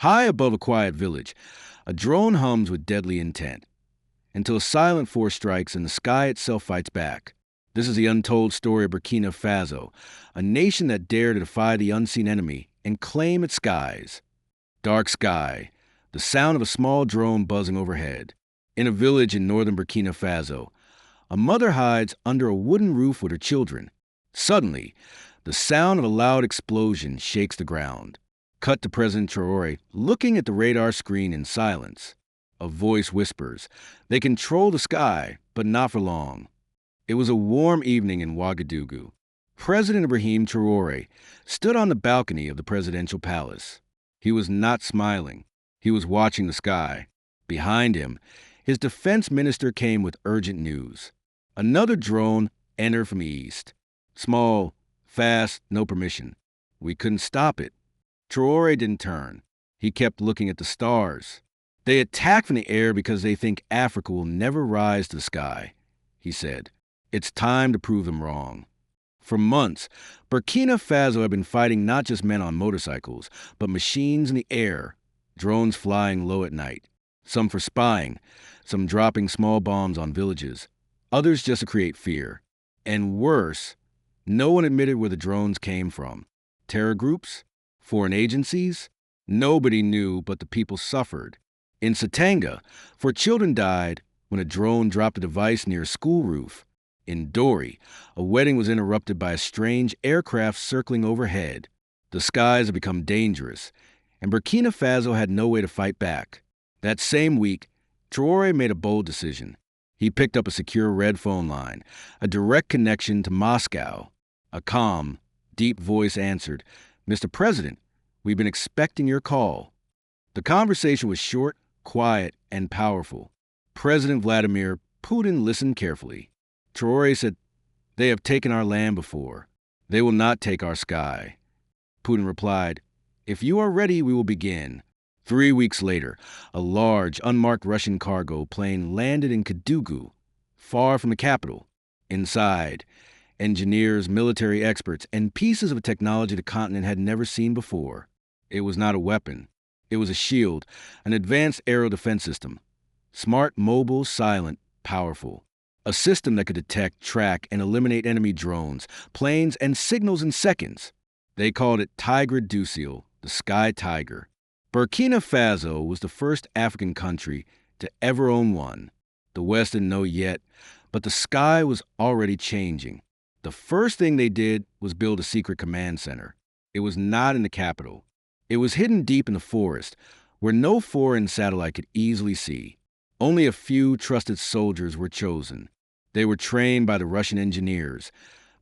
High above a quiet village, a drone hums with deadly intent, until a silent force strikes and the sky itself fights back. This is the untold story of Burkina Faso, a nation that dared to defy the unseen enemy and claim its skies. Dark sky, the sound of a small drone buzzing overhead. In a village in northern Burkina Faso, a mother hides under a wooden roof with her children. Suddenly, the sound of a loud explosion shakes the ground. Cut to President Traoré looking at the radar screen in silence. A voice whispers, "They control the sky, but not for long." It was a warm evening in Ouagadougou. President Ibrahim Traoré stood on the balcony of the presidential palace. He was not smiling. He was watching the sky. Behind him, his defense minister came with urgent news. Another drone entered from the east. Small, fast, no permission. We couldn't stop it. Traoré didn't turn. He kept looking at the stars. "They attack from the air because they think Africa will never rise to the sky," he said. "It's time to prove them wrong." For months, Burkina Faso had been fighting not just men on motorcycles, but machines in the air, drones flying low at night, some for spying, some dropping small bombs on villages, others just to create fear. And worse, no one admitted where the drones came from. Terror groups? Foreign agencies? Nobody knew, but the people suffered. In Satanga, 4 children died when a drone dropped a device near a school roof. In Dori, a wedding was interrupted by a strange aircraft circling overhead. The skies had become dangerous, and Burkina Faso had no way to fight back. That same week, Traoré made a bold decision. He picked up a secure red phone line, a direct connection to Moscow. A calm, deep voice answered, "Mr. President, we've been expecting your call." The conversation was short, quiet, and powerful. President Vladimir Putin listened carefully. Traoré said, "They have taken our land before. They will not take our sky." Putin replied, "If you are ready, we will begin." 3 weeks later, a large, unmarked Russian cargo plane landed in Kedougou, far from the capital. Inside, engineers, military experts, and pieces of technology the continent had never seen before. It was not a weapon. It was a shield, an advanced aero defense system. Smart, mobile, silent, powerful. A system that could detect, track, and eliminate enemy drones, planes, and signals in seconds. They called it Tigre du Ciel, the Sky Tiger. Burkina Faso was the first African country to ever own one. The West didn't know yet, but the sky was already changing. The first thing they did was build a secret command center. It was not in the capital. It was hidden deep in the forest, where no foreign satellite could easily see. Only a few trusted soldiers were chosen. They were trained by the Russian engineers,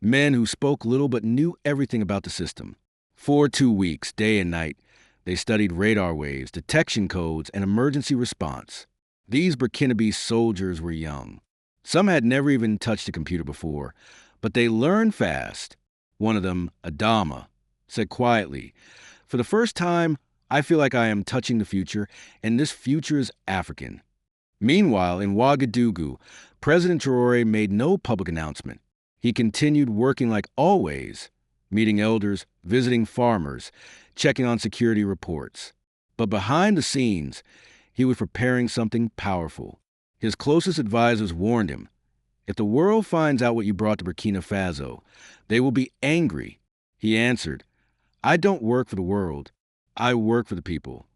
men who spoke little but knew everything about the system. For 2 weeks, day and night, they studied radar waves, detection codes, and emergency response. These Burkinabe soldiers were young. Some had never even touched a computer before, but they learned fast. One of them, Adama, said quietly, "For the first time, I feel like I am touching the future, and this future is African." Meanwhile, in Ouagadougou, President Traoré made no public announcement. He continued working like always, meeting elders, visiting farmers, checking on security reports. But behind the scenes, he was preparing something powerful. His closest advisors warned him, "If the world finds out what you brought to Burkina Faso, they will be angry." He answered, "I don't work for the world. I work for the people."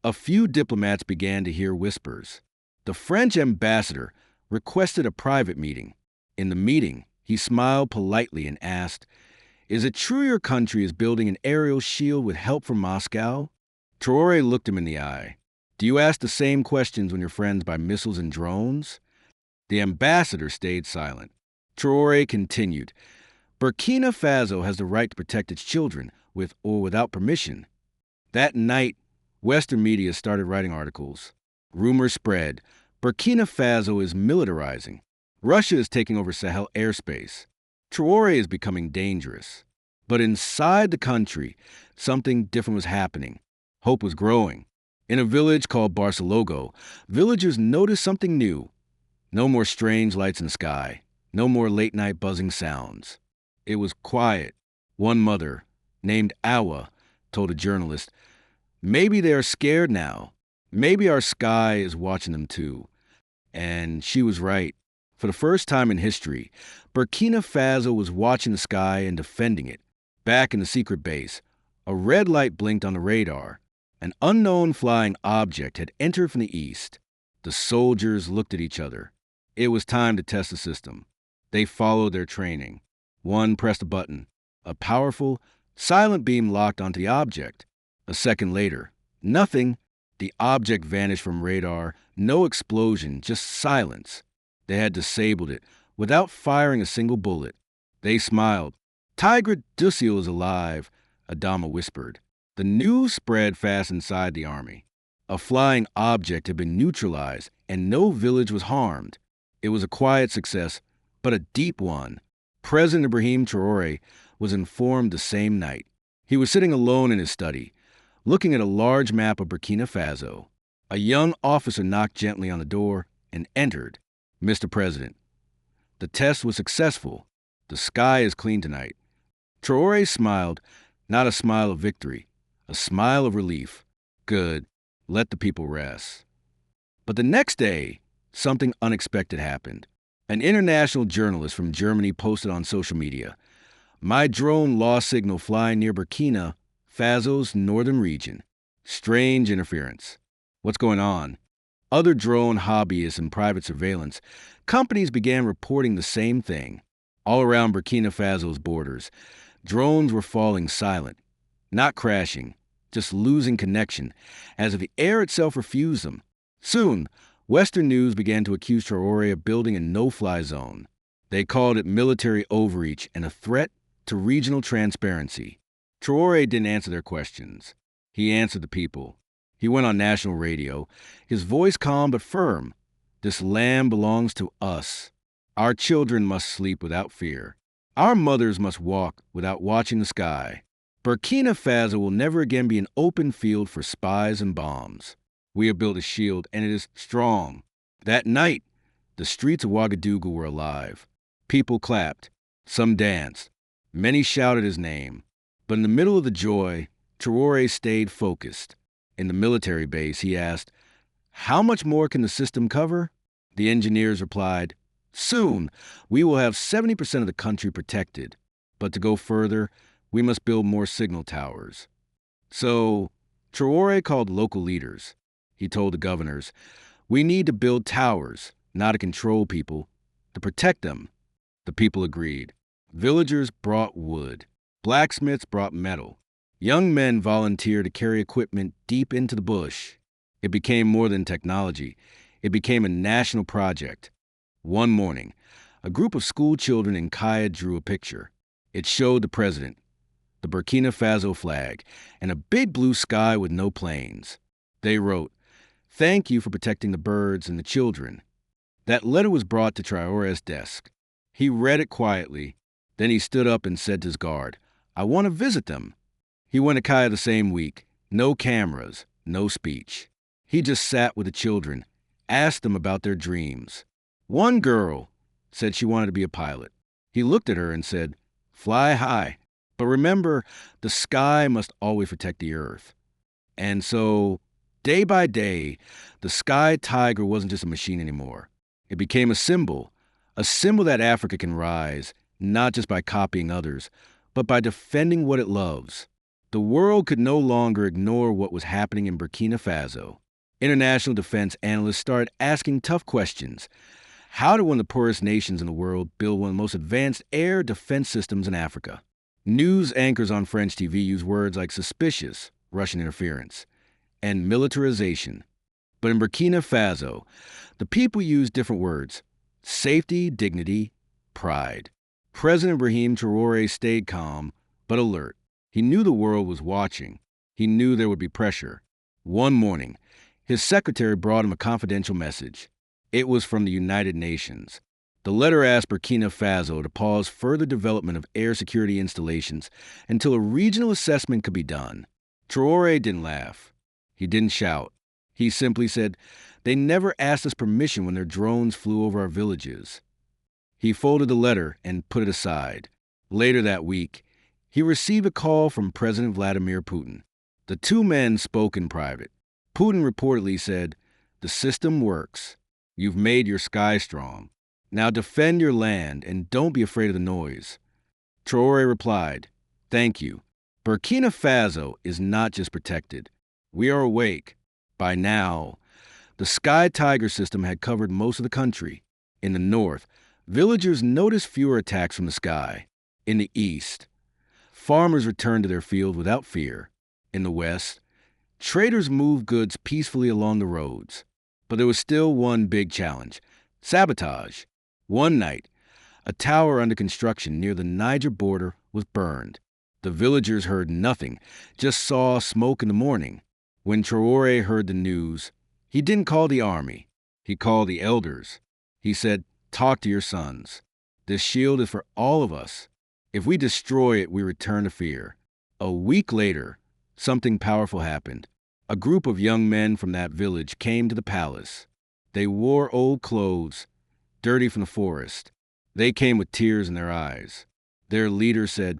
A few diplomats began to hear whispers. The French ambassador requested a private meeting. In the meeting, he smiled politely and asked, "Is it true your country is building an aerial shield with help from Moscow?" Traoré looked him in the eye. "Do you ask the same questions when your friends buy missiles and drones?" The ambassador stayed silent. Traoré continued, "Burkina Faso has the right to protect its children, with or without permission." That night, Western media started writing articles. Rumors spread. Burkina Faso is militarizing. Russia is taking over Sahel airspace. Traoré is becoming dangerous. But inside the country, something different was happening. Hope was growing. In a village called Barcelogo, villagers noticed something new. No more strange lights in the sky. No more late-night buzzing sounds. It was quiet. One mother, named Awa, told a journalist, Maybe they are scared now. Maybe our sky is watching them too. And she was right. For the first time in history, Burkina Faso was watching the sky and defending it. Back in the secret base, a red light blinked on the radar. An unknown flying object had entered from the east. The soldiers looked at each other. It was time to test the system. They followed their training. One pressed a button. A powerful, silent beam locked onto the object. A second later, nothing. The object vanished from radar. No explosion, just silence. They had disabled it without firing a single bullet. They smiled. Tigre Dusil is alive, Adama whispered. The news spread fast inside the army. A flying object had been neutralized, and no village was harmed. It was a quiet success, but a deep one. President Ibrahim Traoré was informed the same night. He was sitting alone in his study, looking at a large map of Burkina Faso. A young officer knocked gently on the door and entered. Mr. President, the test was successful. The sky is clean tonight. Traoré smiled, not a smile of victory, a smile of relief. Good. Let the people rest. But the next day, something unexpected happened. An international journalist from Germany posted on social media, "My drone lost signal flying near Burkina Faso's northern region. Strange interference. What's going on?" Other drone hobbyists and private surveillance companies began reporting the same thing. All around Burkina Faso's borders, drones were falling silent, not crashing, just losing connection, as if the air itself refused them. Soon, Western news began to accuse Traoré of building a no-fly zone. They called it military overreach and a threat to regional transparency. Traoré didn't answer their questions. He answered the people. He went on national radio, his voice calm but firm. "This land belongs to us. Our children must sleep without fear. Our mothers must walk without watching the sky. Burkina Faso will never again be an open field for spies and bombs. We have built a shield, and it is strong." That night, the streets of Ouagadougou were alive. People clapped. Some danced. Many shouted his name. But in the middle of the joy, Traoré stayed focused. In the military base, he asked, "How much more can the system cover?" The engineers replied, "Soon, we will have 70% of the country protected. But to go further, we must build more signal towers." So, Traoré called local leaders. He told the governors, "We need to build towers, not to control people, to protect them." The people agreed. Villagers brought wood. Blacksmiths brought metal. Young men volunteered to carry equipment deep into the bush. It became more than technology. It became a national project. One morning, a group of school children in Kaya drew a picture. It showed the president, the Burkina Faso flag, and a big blue sky with no planes. They wrote, "Thank you for protecting the birds and the children." That letter was brought to Traoré's desk. He read it quietly. Then he stood up and said to his guard, "I want to visit them." He went to Kaya the same week. No cameras, no speech. He just sat with the children, asked them about their dreams. One girl said she wanted to be a pilot. He looked at her and said, "Fly high. But remember, the sky must always protect the earth." And so, day by day, the sky tiger wasn't just a machine anymore. It became a symbol that Africa can rise, not just by copying others, but by defending what it loves. The world could no longer ignore what was happening in Burkina Faso. International defense analysts started asking tough questions. How did one of the poorest nations in the world build one of the most advanced air defense systems in Africa? News anchors on French TV use words like suspicious, Russian interference, and militarization. But in Burkina Faso, the people used different words: safety, dignity, pride. President Ibrahim Traoré stayed calm, but alert. He knew the world was watching. He knew there would be pressure. One morning, his secretary brought him a confidential message. It was from the United Nations. The letter asked Burkina Faso to pause further development of air security installations until a regional assessment could be done. Traoré didn't laugh. He didn't shout. He simply said, "They never asked us permission when their drones flew over our villages." He folded the letter and put it aside. Later that week, he received a call from President Vladimir Putin. The two men spoke in private. Putin reportedly said, "The system works. You've made your sky strong. Now defend your land and don't be afraid of the noise." Traoré replied, "Thank you. Burkina Faso is not just protected. We are awake. By now, the Sky Tiger system had covered most of the country. In the north, villagers noticed fewer attacks from the sky. In the east, farmers returned to their fields without fear. In the west, traders moved goods peacefully along the roads. But there was still one big challenge: sabotage. One night, a tower under construction near the Niger border was burned. The villagers heard nothing, just saw smoke in the morning. When Traoré heard the news, he didn't call the army. He called the elders. He said, "Talk to your sons. This shield is for all of us. If we destroy it, we return to fear." A week later, something powerful happened. A group of young men from that village came to the palace. They wore old clothes, dirty from the forest. They came with tears in their eyes. Their leader said,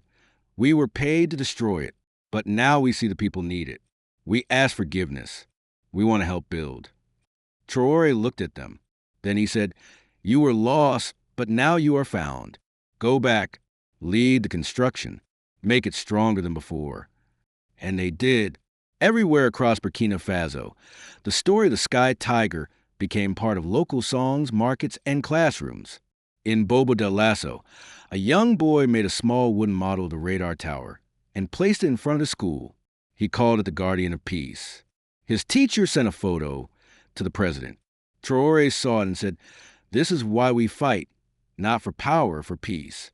"We were paid to destroy it, but now we see the people need it. We ask forgiveness. We want to help build." Traoré looked at them. Then he said, "You were lost, but now you are found. Go back, lead the construction, make it stronger than before." And they did. Everywhere across Burkina Faso, the story of the Sky Tiger became part of local songs, markets, and classrooms. In Bobo del Lasso, a young boy made a small wooden model of the radar tower and placed it in front of the school. He called it the Guardian of Peace. His teacher sent a photo to the president. Traoré saw it and said, "This is why we fight, not for power, for peace."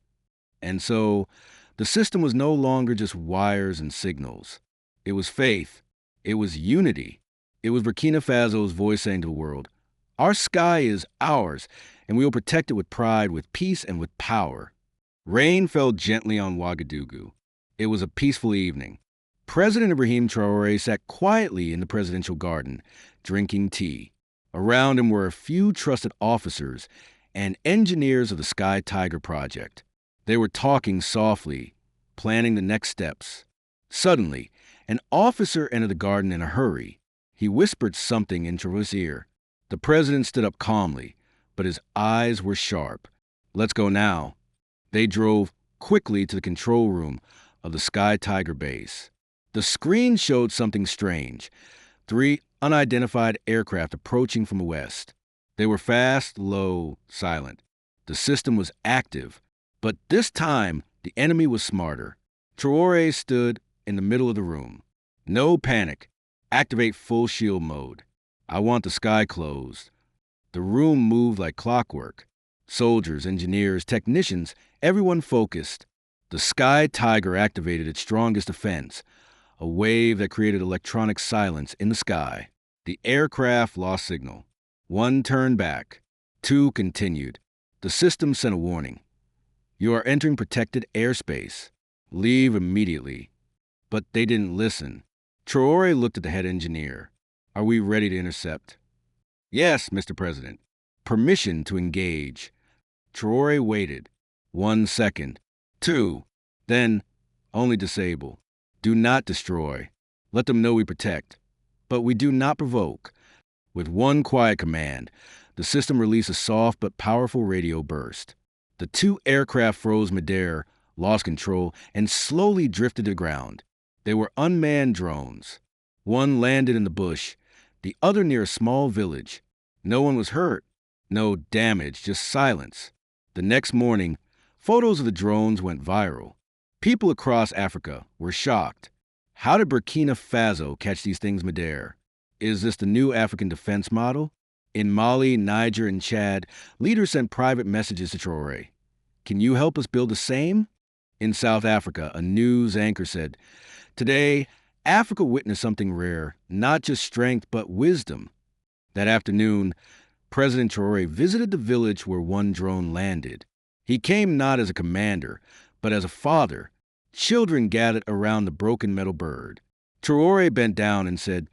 And so, the system was no longer just wires and signals. It was faith. It was unity. It was Burkina Faso's voice saying to the world, "Our sky is ours, and we will protect it with pride, with peace, and with power." Rain fell gently on Ouagadougou. It was a peaceful evening. President Ibrahim Traoré sat quietly in the presidential garden, drinking tea. Around him were a few trusted officers and engineers of the Sky Tiger project. They were talking softly, planning the next steps. Suddenly, an officer entered the garden in a hurry. He whispered something in Traoré's ear. The president stood up calmly, but his eyes were sharp. "Let's go now." They drove quickly to the control room of the Sky Tiger base. The screen showed something strange: 3 unidentified aircraft approaching from the west. They were fast, low, silent. The system was active, but this time the enemy was smarter. Traoré stood in the middle of the room. "No panic. Activate full shield mode. I want the sky closed." The room moved like clockwork. Soldiers, engineers, technicians, everyone focused. The Sky Tiger activated its strongest defense, a wave that created electronic silence in the sky. The aircraft lost signal. 1 turned back. 2 continued. The system sent a warning: "You are entering protected airspace. Leave immediately." But they didn't listen. Traoré looked at the head engineer. "Are we ready to intercept?" "Yes, Mr. President." "Permission to engage." Traoré waited. 1 second. 2. Then, "Only disable. Do not destroy. Let them know we protect. But we do not provoke." With one quiet command, the system released a soft but powerful radio burst. The 2 aircraft froze midair, lost control, and slowly drifted to the ground. They were unmanned drones. One landed in the bush, the other near a small village. No one was hurt. No damage, just silence. The next morning, photos of the drones went viral. People across Africa were shocked. How did Burkina Faso catch these things midair? Is this the new African defense model? In Mali, Niger, and Chad, leaders sent private messages to Traoré. "Can you help us build the same?" In South Africa, a news anchor said, "Today, Africa witnessed something rare, not just strength, but wisdom." That afternoon, President Traoré visited the village where one drone landed. He came not as a commander, but as a father. Children gathered around the broken metal bird. Traoré bent down and said,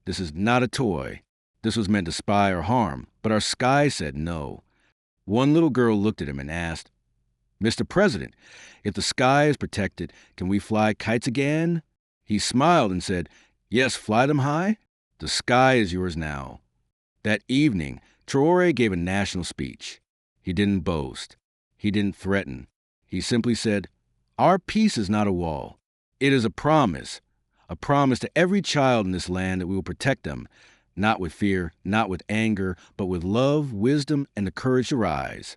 "This is not a toy. This was meant to spy or harm, but our sky said no." One little girl looked at him and asked, "Mr. President, if the sky is protected, can we fly kites again?" He smiled and said, Yes, fly them high? The sky is yours now. That evening, Traoré gave a national speech. He didn't boast. He didn't threaten. He simply said, "Our peace is not a wall. It is a promise to every child in this land that we will protect them, not with fear, not with anger, but with love, wisdom, and the courage to rise."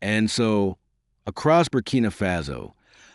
And so, across Burkina Faso,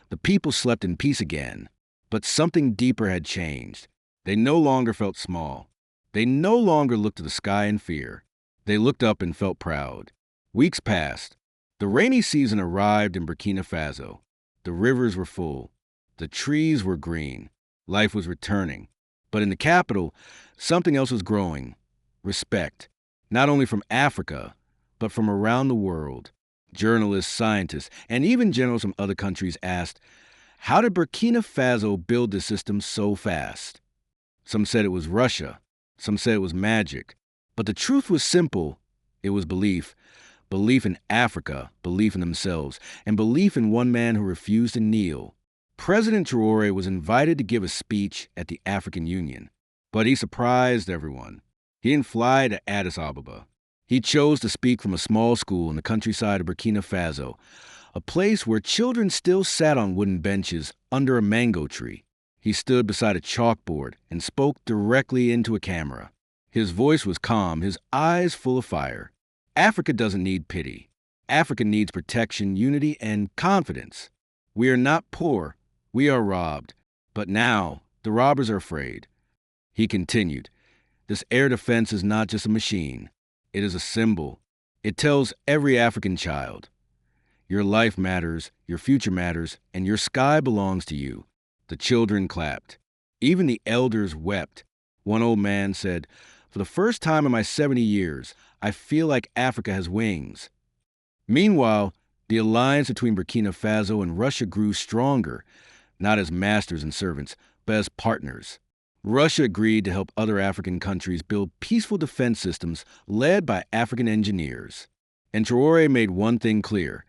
the people slept in peace again. But something deeper had changed. They no longer felt small. They no longer looked to the sky in fear. They looked up and felt proud. Weeks passed. The rainy season arrived in Burkina Faso. The rivers were full. The trees were green. Life was returning. But in the capital, something else was growing. Respect. Not only from Africa, but from around the world. Journalists, scientists, and even generals from other countries asked, how did Burkina Faso build this system so fast? Some said it was Russia. Some said it was magic. But the truth was simple. It was belief. Belief in Africa, belief in themselves, and belief in one man who refused to kneel. President Traoré was invited to give a speech at the African Union, but he surprised everyone. He didn't fly to Addis Ababa. He chose to speak from a small school in the countryside of Burkina Faso, a place where children still sat on wooden benches under a mango tree. He stood beside a chalkboard and spoke directly into a camera. His voice was calm, his eyes full of fire. Africa doesn't need pity. Africa needs protection, unity, and confidence. We are not poor. We are robbed. But now, the robbers are afraid. He continued, this air defense is not just a machine. It is a symbol. It tells every African child, your life matters, your future matters, and your sky belongs to you. The children clapped. Even the elders wept. One old man said, for the first time in my 70 years, I feel like Africa has wings. Meanwhile, the alliance between Burkina Faso and Russia grew stronger, not as masters and servants, but as partners. Russia agreed to help other African countries build peaceful defense systems led by African engineers. And Traoré made one thing clear.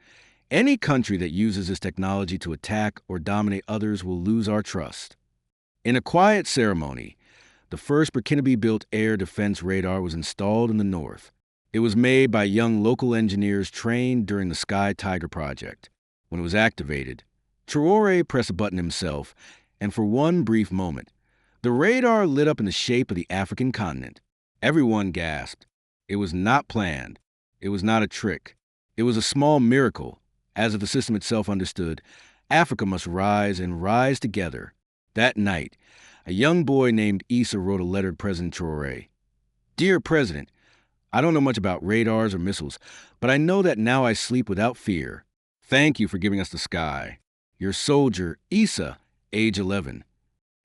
Any country that uses this technology to attack or dominate others will lose our trust. In a quiet ceremony, the first Burkinabe-built air defense radar was installed in the north. It was made by young local engineers trained during the Sky Tiger project. When it was activated, Traoré pressed a button himself, and for one brief moment, the radar lit up in the shape of the African continent. Everyone gasped. It was not planned. It was not a trick. It was a small miracle. As if the system itself understood, Africa must rise and rise together. That night, a young boy named Issa wrote a letter to President Traoré. Dear President, I don't know much about radars or missiles, but I know that now I sleep without fear. Thank you for giving us the sky. Your soldier, Issa, age 11.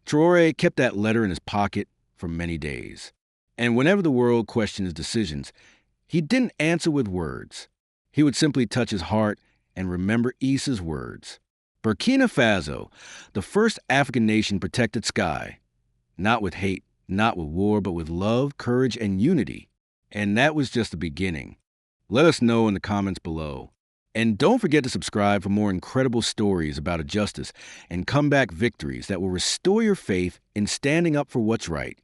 Traoré kept that letter in his pocket for many days. And whenever the world questioned his decisions, he didn't answer with words. He would simply touch his heart and remember Issa's words. Burkina Faso, the first African nation, protected sky. Not with hate, not with war, but with love, courage, and unity. And that was just the beginning. Let us know in the comments below. And don't forget to subscribe for more incredible stories about justice and comeback victories that will restore your faith in standing up for what's right.